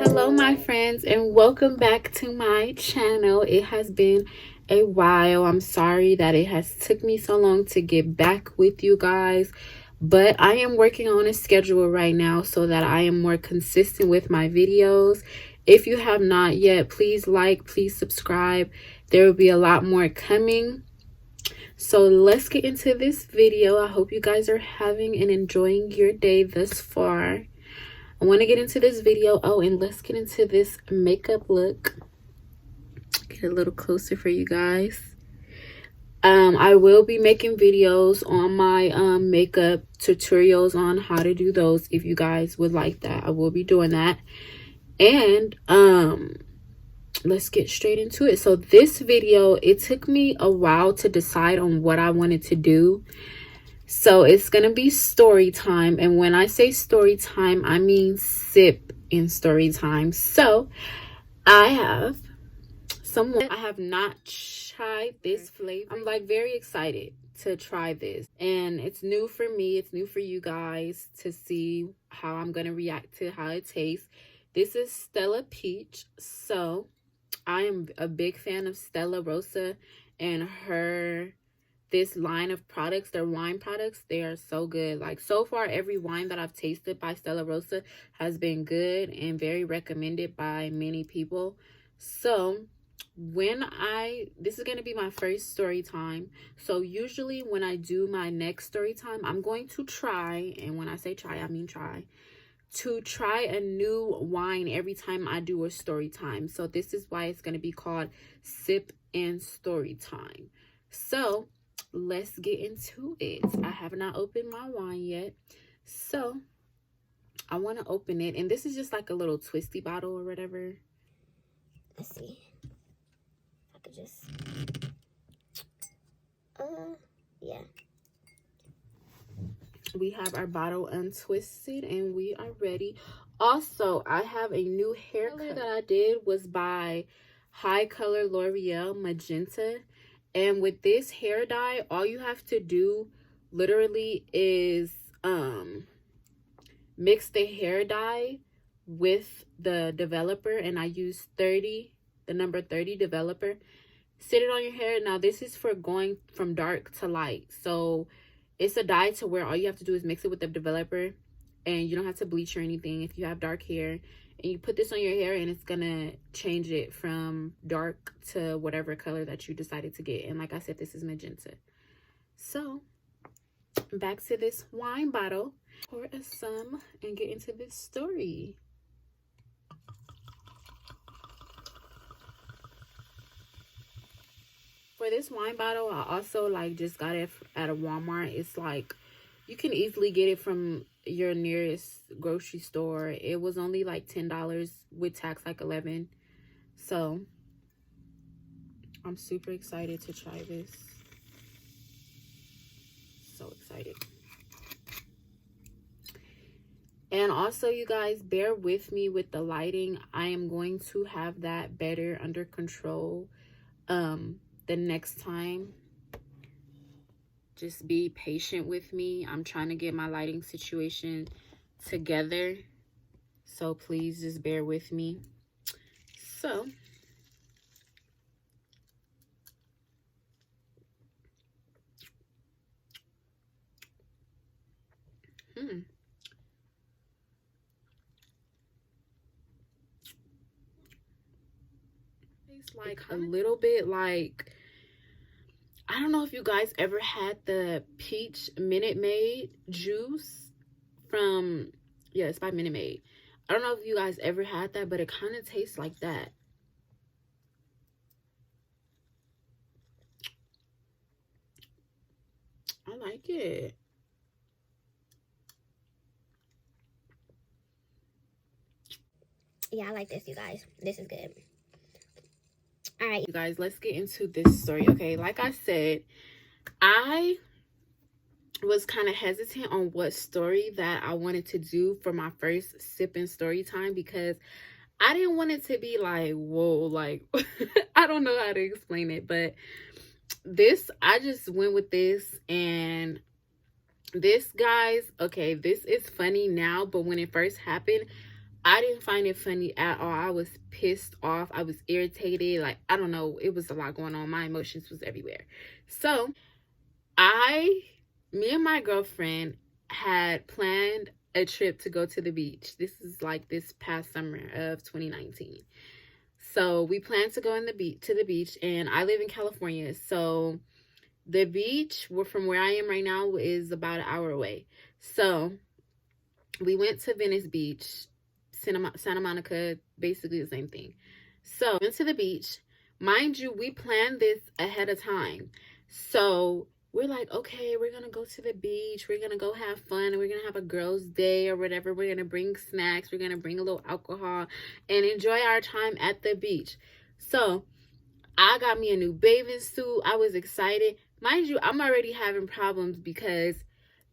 Hello my friends, and welcome back to my channel. It has been a while. I'm sorry that it has took me so long to get back with you guys, but I am working on a schedule right now so that I am more consistent with my videos. If you have not yet, please like, please subscribe. There will be a lot more coming. So let's get into this video. I hope you guys are having and enjoying your day thus far. I want to get into this video. Oh, and let's get into this makeup look. Get a little closer for you guys. I will be making videos on my makeup tutorials on how to do those. If you guys would like that, I will be doing that. And let's get straight into it. So this video, it took me a while to decide on what I wanted to do. So it's gonna be story time, and when I say story time, I mean sip in story time. So I have I have not tried this flavor. I'm like very excited to try this, and it's new for me, it's new for you guys to see how I'm gonna react to how it tastes. This is Stella Peach. So I am a big fan of Stella Rosa and this line of products. They're wine products. They are so good. Like, so far every wine that I've tasted by Stella Rosa has been good and very recommended by many people. So this is going to be my first story time. So usually when I do my next story time, I'm going to try, and when I say try, I mean try a new wine every time I do a story time. So this is why it's going to be called Sip and Story Time. So let's get into it. I have not opened my wine yet, so I want to open it. And this is just like a little twisty bottle or whatever. Let's see. I could just yeah. We have our bottle untwisted and we are ready. Also, I have a new hair color that I did was by High Color L'Oreal Magenta. And with this hair dye, all you have to do literally is mix the hair dye with the developer. And I use the number 30 developer. Sit it on your hair. Now this is for going from dark to light. So it's a dye to where all you have to do is mix it with the developer, and you don't have to bleach or anything if you have dark hair. And you put this on your hair and it's gonna change it from dark to whatever color that you decided to get. And like I said, this is magenta. So back to this wine bottle. Pour us some and get into this story. For this wine bottle, I also just got it at a Walmart. It's like you can easily get it from your nearest grocery store. It was only like $10 with tax, like $11. So I'm super excited to try this. So excited. And also, you guys, bear with me with the lighting. I am going to have that better under control the next time. Just be patient with me. I'm trying to get my lighting situation together, so please just bear with me. So it's like a little bit like, I don't know if you guys ever had the peach Minute Maid juice from, yeah, it's by Minute Maid. I don't know if you guys ever had that, but it kind of tastes like that. I like it. Yeah, I like this, you guys. This is good. All right, You guys, let's get into this story. Okay, like I said, I was kind of hesitant on what story that I wanted to do for my first sipping story time because I didn't want it to be like, whoa, like, I don't know how to explain it, but this, I just went with this. And this, guys, okay, this is funny now, but when it first happened, I didn't find it funny at all. I was pissed off. I was irritated. Like, I don't know. It was a lot going on. My emotions was everywhere. So, me and my girlfriend had planned a trip to go to the beach. This is like this past summer of 2019. So, we planned to go to the beach, and I live in California. So, the beach from where I am right now is about an hour away. So, we went to Venice Beach, Santa Monica, basically the same thing. So, went to the beach. Mind you, we planned this ahead of time. So, we're like, okay, we're going to go to the beach. We're going to go have fun. We're going to have a girls' day or whatever. We're going to bring snacks. We're going to bring a little alcohol and enjoy our time at the beach. So, I got me a new bathing suit. I was excited. Mind you, I'm already having problems because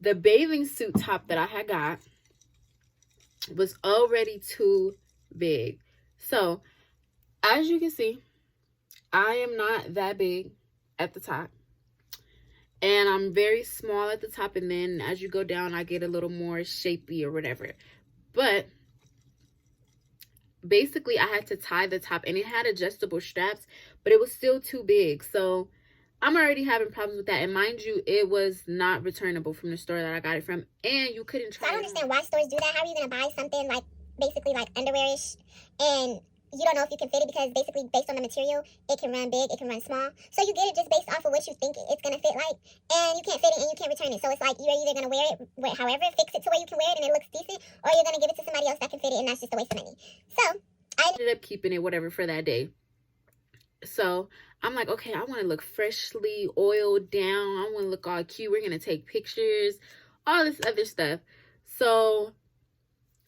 the bathing suit top that I had got was already too big. So, as you can see, I am not that big at the top. And I'm very small at the top. And then as you go down, I get a little more shapy or whatever. But basically, I had to tie the top. And it had adjustable straps. But it was still too big. So, I'm already having problems with that. And mind you, it was not returnable from the store that I got it from. And you couldn't try it. I don't understand why stores do that. How are you going to buy something like basically like underwear-ish and you don't know if you can fit it because basically based on the material, it can run big, it can run small. So you get it just based off of what you think it's going to fit like, and you can't fit it and you can't return it. So it's like you're either going to wear it, however, fix it to where you can wear it and it looks decent, or you're going to give it to somebody else that can fit it and that's just a waste of money. So I ended up keeping it, whatever, for that day. So I'm like, okay, I want to look freshly oiled down. I want to look all cute. We're going to take pictures, all this other stuff. So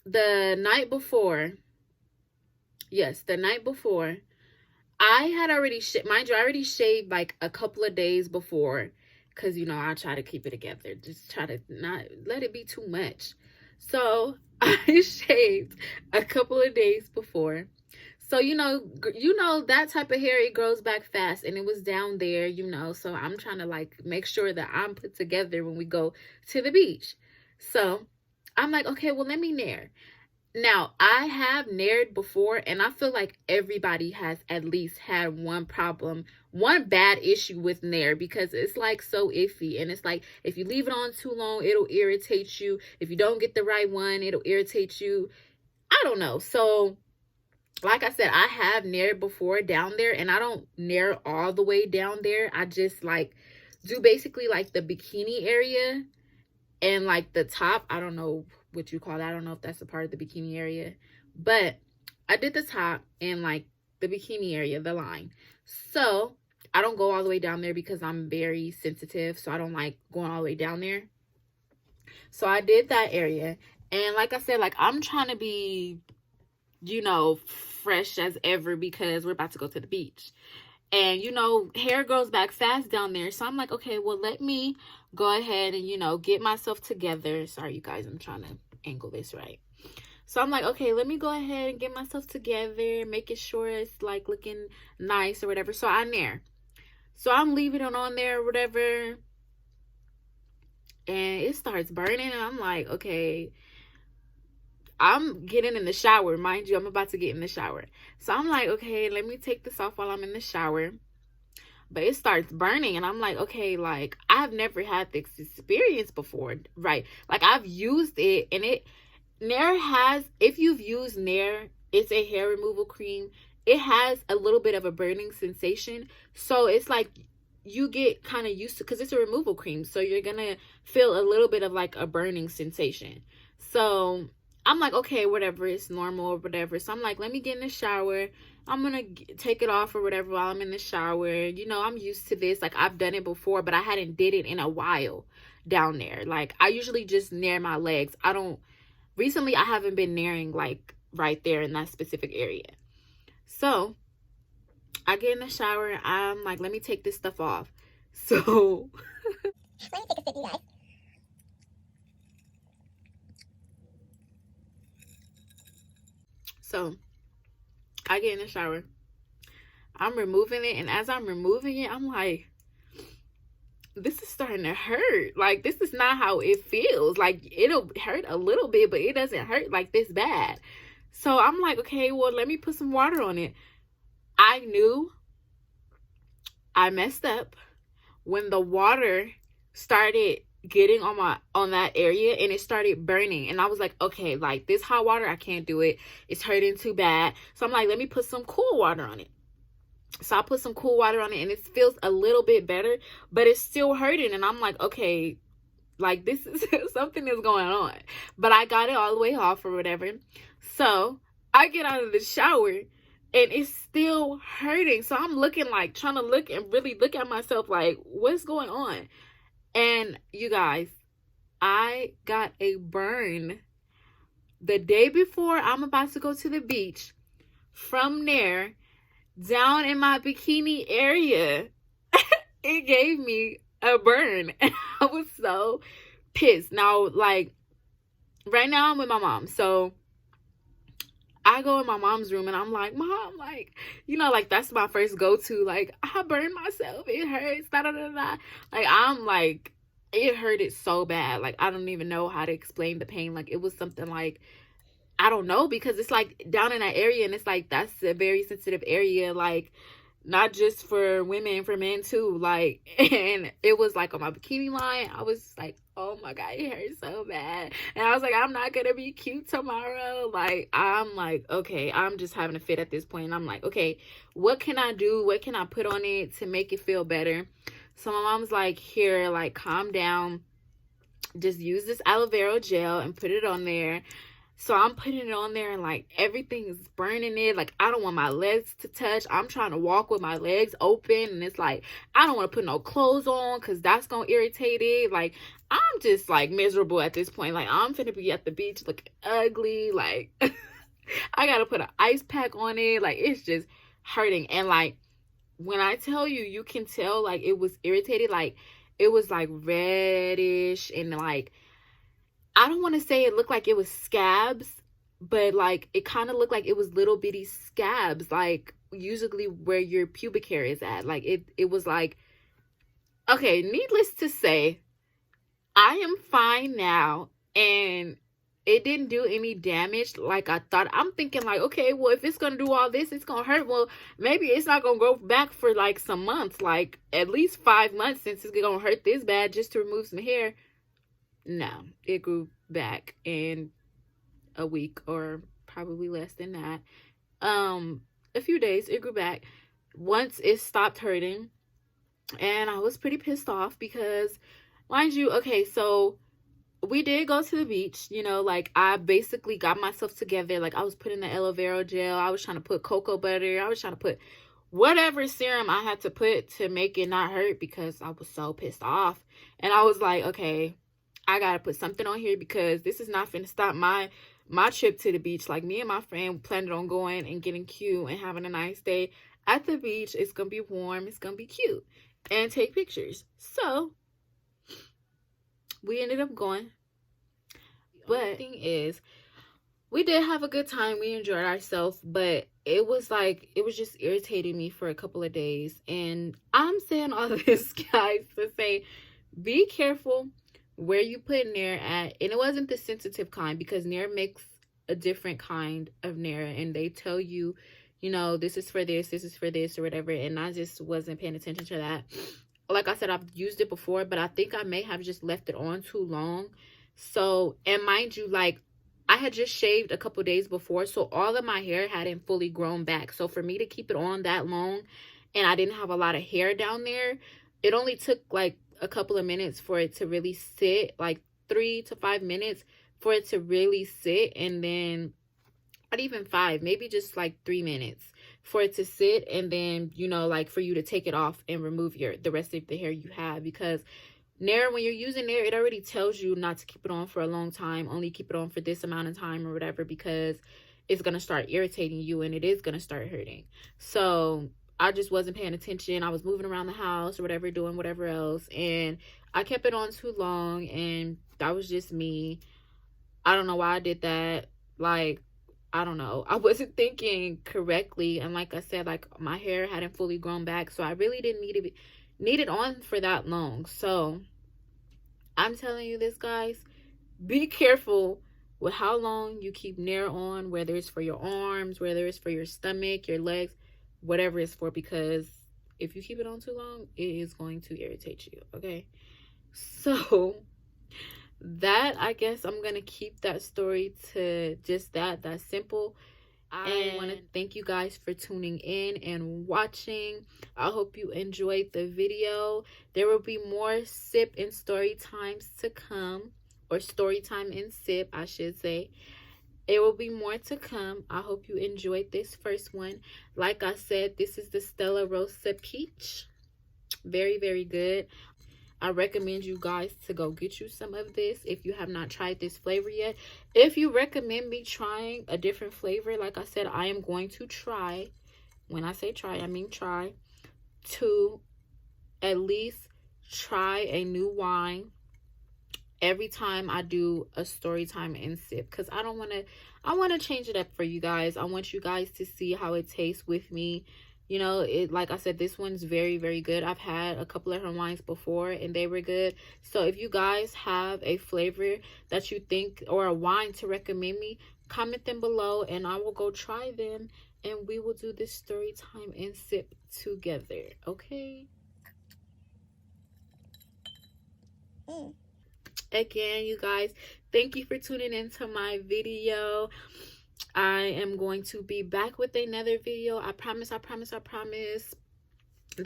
the night before, I had already, mind you, I already shaved like a couple of days before because, you know, I try to keep it together. Just try to not let it be too much. So I shaved a couple of days before. So, you know, that type of hair, it grows back fast. And it was down there, you know. So I'm trying to like make sure that I'm put together when we go to the beach. So I'm like, okay, well, let me Nair. Now, I have Naired before, and I feel like everybody has at least had one problem, one bad issue with Nair because it's like so iffy. And it's like if you leave it on too long, it'll irritate you. If you don't get the right one, it'll irritate you. I don't know. So, like I said, I have Naired before down there, and I don't Nair all the way down there. I just like do basically like the bikini area and like the top. I don't know what you call that. I don't know if that's a part of the bikini area, but I did the top and like the bikini area, the line. So I don't go all the way down there because I'm very sensitive, so I don't like going all the way down there. So I did that area, and like I said, like I'm trying to be, you know, fresh as ever because we're about to go to the beach. And, you know, hair grows back fast down there. So I'm like, okay, well, let me go ahead and, you know, get myself together. Sorry, you guys, I'm trying to angle this right. So I'm like, okay, let me go ahead and get myself together, making sure it's, like, looking nice or whatever. So I'm there. So I'm leaving it on there or whatever. And it starts burning. And I'm like, okay, I'm getting in the shower. Mind you, I'm about to get in the shower. So I'm like, okay, let me take this off while I'm in the shower. But it starts burning. And I'm like, okay, like, I've never had this experience before. Right. Like, I've used it. And Nair has, if you've used Nair, it's a hair removal cream. It has a little bit of a burning sensation. So it's like you get kind of used to, because it's a removal cream. So you're going to feel a little bit of like a burning sensation. So I'm like, okay, whatever, it's normal or whatever. So I'm like, let me get in the shower. I'm going to take it off or whatever while I'm in the shower. You know, I'm used to this. Like, I've done it before, but I hadn't did it in a while down there. Like, I usually just Nair my legs. Recently, I haven't been Nairing, like, right there in that specific area. So I get in the shower. I'm like, let me take this stuff off. So let me take a sip, you guys. so I get in the shower. I'm removing it, and as I'm removing it, I'm like, this is starting to hurt. Like, this is not how it feels. Like, it'll hurt a little bit, but it doesn't hurt like this bad. So I'm like, okay, well, let me put some water on it. I knew I messed up when the water started getting on that area and it started burning, and I was like, okay, like this hot water, I can't do it. It's hurting too bad. So I'm like, let me put some cool water on it. So I put some cool water on it, and it feels a little bit better, but it's still hurting. And I'm like, okay, like this is something is going on. But I got it all the way off or whatever. So I get out of the shower and it's still hurting. So I'm looking, like trying to look and really look at myself like, what's going on? And you guys, I got a burn the day before I'm about to go to the beach from Nair down in my bikini area. It gave me a burn. And I was so pissed. Now, like, right now I'm with my mom. So I go in my mom's room and I'm like, Mom, like, like that's my first go-to. Like, I burned myself. It hurts. Da, da, da, da. Like, I'm like, it hurted so bad. Like, I don't even know how to explain the pain. Like, it was something like, I don't know, because it's like down in that area, and it's like that's a very sensitive area, like not just for women, for men too. Like, and it was like on my bikini line. I was like, oh my God, it hurts so bad. And I was like, I'm not gonna be cute tomorrow. Like, I'm like, okay, I'm just having a fit at this point. And I'm like, okay, what can I do? What can I put on it to make it feel better? So my mom's like, here, like, calm down. Just use this aloe vera gel and put it on there. So I'm putting it on there, and like everything is burning it. Like, I don't want my legs to touch. I'm trying to walk with my legs open, and it's like I don't want to put no clothes on because that's gonna irritate it. Like, I'm just like miserable at this point. Like, I'm finna be at the beach looking ugly. Like, I gotta put an ice pack on it. Like, it's just hurting. And like, when I tell you, you can tell like it was irritated. Like, it was like reddish, and like, I don't want to say it looked like it was scabs, but like it kind of looked like it was little bitty scabs, like usually where your pubic hair is at. Like, it was like, okay, needless to say, I am fine now, and it didn't do any damage like I thought. I'm thinking like, okay, well, if it's gonna do all this, it's gonna hurt. Well, maybe it's not gonna go back for like some months, like at least 5 months, since it's gonna hurt this bad just to remove some hair. No, it grew back in a week, or probably less than that. A few days it grew back. Once it stopped hurting, and I was pretty pissed off because, mind you, okay, so we did go to the beach, like I basically got myself together. Like, I was putting the aloe vera gel, I was trying to put cocoa butter, I was trying to put whatever serum I had to put to make it not hurt because I was so pissed off. And I was like, okay, I gotta put something on here because this is not finna stop my trip to the beach. Like, me and my friend planned on going and getting cute and having a nice day at the beach. It's gonna be warm, it's gonna be cute, and take pictures. So we ended up going. But the thing is, we did have a good time. We enjoyed ourselves, but it was just irritating me for a couple of days. And I'm saying all this, guys, to say, be careful where you put Nair at. And it wasn't the sensitive kind, because Nair makes a different kind of Nair, and they tell you, this is for this is for this, or whatever. And I just wasn't paying attention to that. Like I said, I've used it before, but I think I may have just left it on too long. So, and mind you, like, I had just shaved a couple days before, so all of my hair hadn't fully grown back. So for me to keep it on that long, and I didn't have a lot of hair down there, it only took like a couple of minutes for it to really sit, like 3 to 5 minutes for it to really sit. And then not even 5, maybe just like 3 minutes for it to sit. And then, like, for you to take it off and remove the rest of the hair you have. Because Nair, when you're using Nair, it already tells you not to keep it on for a long time, only keep it on for this amount of time or whatever, because it's going to start irritating you and it is going to start hurting. So I just wasn't paying attention. I was moving around the house or whatever, doing whatever else, and I kept it on too long, and that was just me. I don't know why I did that. Like, I don't know. I wasn't thinking correctly, and like I said, like my hair hadn't fully grown back, so I really didn't need it on for that long. So I'm telling you this, guys, be careful with how long you keep Nair on, whether it's for your arms, whether it's for your stomach, your legs, whatever it's for, because if you keep it on too long, it is going to irritate you. Okay, so that, I guess I'm gonna keep that story to just that's simple. I want to thank you guys for tuning in and watching. I hope you enjoyed the video. There will be more sip and story times to come, or story time and sip, I should say. It will be more to come. I hope you enjoyed this first one. Like I said, this is the Stella Rosa Peach. Very, very good. I recommend you guys to go get you some of this if you have not tried this flavor yet. If you recommend me trying a different flavor, like I said, I am going to try. When I say try, I mean try to at least try a new wine every time I do a story time and sip, because I want to change it up for you guys. I want you guys to see how it tastes with me. You know, it, like I said, this one's very, very good. I've had a couple of her wines before and they were good. So if you guys have a flavor that you think, or a wine to recommend me, comment them below and I will go try them and we will do this story time and sip together. Okay? Again, you guys, thank you for tuning into my video. I am going to be back with another video. I promise that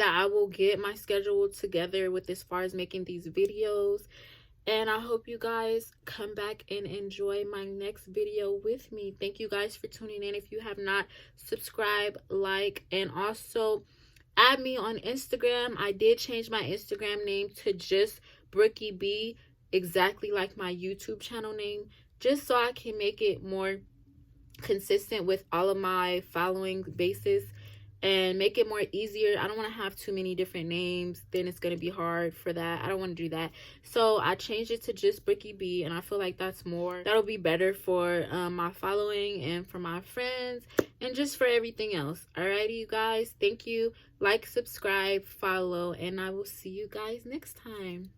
I will get my schedule together with as far as making these videos. And I hope you guys come back and enjoy my next video with me. Thank you guys for tuning in. If you have not, subscribe, like, and also add me on Instagram. I did change my Instagram name to just Brookie B, exactly like my YouTube channel name, just so I can make it more consistent with all of my following bases and make it more easier. I don't want to have too many different names, then it's going to be hard for that. I don't want to do that, so I changed it to just Brookie B, and I feel like that'll be better for my following and for my friends and just for everything else. Alrighty, you guys, thank you. Like, subscribe, follow, and I will see you guys next time.